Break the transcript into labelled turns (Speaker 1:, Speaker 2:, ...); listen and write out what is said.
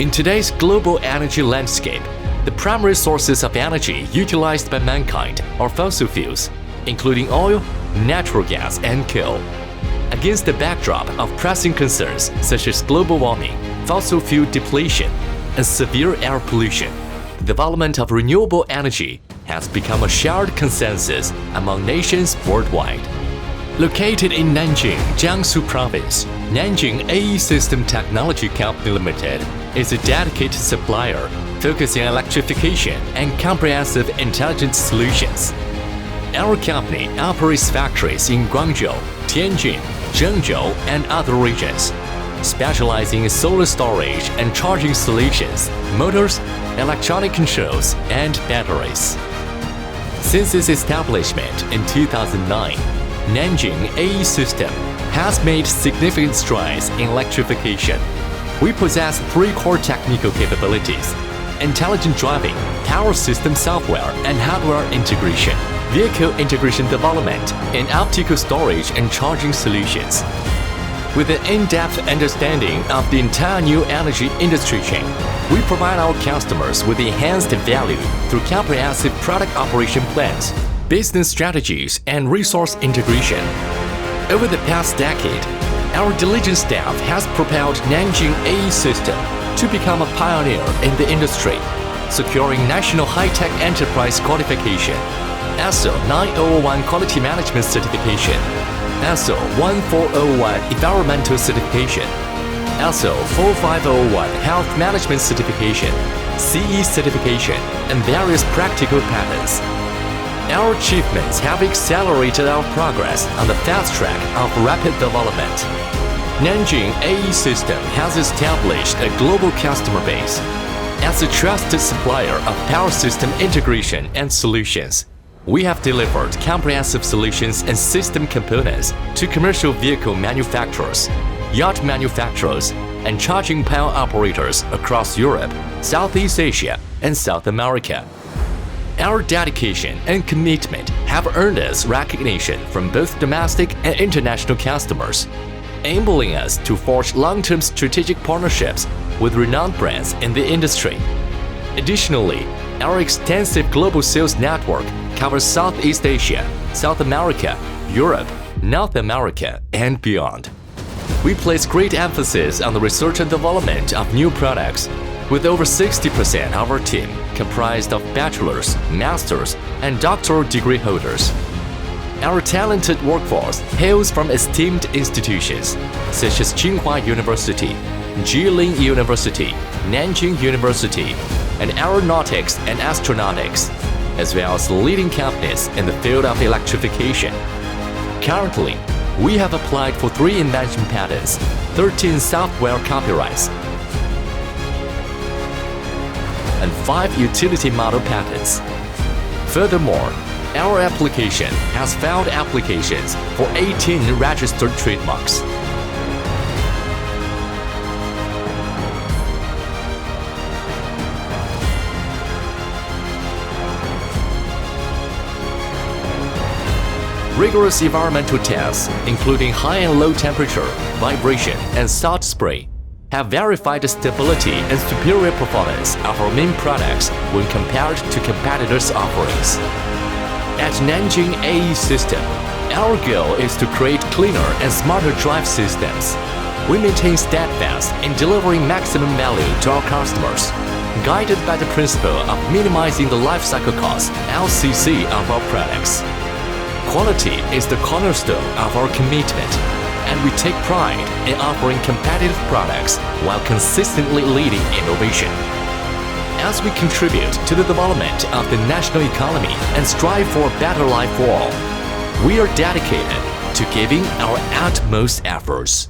Speaker 1: In today's global energy landscape, the primary sources of energy utilized by mankind are fossil fuels, including oil, natural gas, and coal. Against the backdrop of pressing concerns such as global warming, fossil fuel depletion, and severe air pollution, the development of renewable energy has become a shared consensus among nations worldwide. Located in Nanjing, Jiangsu Province, Nanjing AE System Technology Company Limited is a dedicated supplier focusing on electrification and comprehensive intelligent solutions. Our company operates factories in Guangzhou, Tianjin, Zhengzhou, and other regions, specializing in solar storage and charging solutions, motors, electronic controls, and batteries. Since its establishment in 2009, Nanjing AE System has made significant strides in electrification. We possess three core technical capabilities: intelligent driving, power system software and hardware integration, vehicle integration development, and optical storage and charging solutions. With an in-depth understanding of the entire new energy industry chain, we provide our customers with enhanced value through comprehensive product operation plans, business strategies, and resource integration. Over the past decade, our diligent staff has propelled Nanjing AE System to become a pioneer in the industry, securing National High-Tech Enterprise Qualification, ISO 9001 Quality Management Certification, ISO 1401 Environmental Certification, ISO 4501 Health Management Certification, CE Certification, and various practical patents. Our achievements have accelerated our progress on the fast track of rapid development. Nanjing AE System has established a global customer base. As a trusted supplier of power system integration and solutions, we have delivered comprehensive solutions and system components to commercial vehicle manufacturers, yacht manufacturers, and charging power operators across Europe, Southeast Asia, and South America. Our dedication and commitment have earned us recognition from both domestic and international customers, enabling us to forge long-term strategic partnerships with renowned brands in the industry. Additionally, our extensive global sales network covers Southeast Asia, South America, Europe, North America, and beyond. We place great emphasis on the research and development of new products, with over 60% of our team comprised of bachelor's, master's, and doctoral degree holders. Our talented workforce hails from esteemed institutions such as Tsinghua University, Jilin University, Nanjing University, and Aeronautics and Astronautics, as well as leading companies in the field of electrification. Currently, we have applied for 3 invention patents, 13 software copyrights, and 5 utility model patents. Furthermore, our application has filed applications for 18 registered trademarks. Rigorous environmental tests, including high and low temperature, vibration, and salt spray, have verified the stability and superior performance of our main products when compared to competitors' offerings. At Nanjing AE System, our goal is to create cleaner and smarter drive systems. We maintain steadfast in delivering maximum value to our customers, guided by the principle of minimizing the lifecycle cost (LCC) of our products. Quality is the cornerstone of our commitment, and we take pride in offering competitive products while consistently leading innovation. As we contribute to the development of the national economy and strive for a better life for all, we are dedicated to giving our utmost efforts.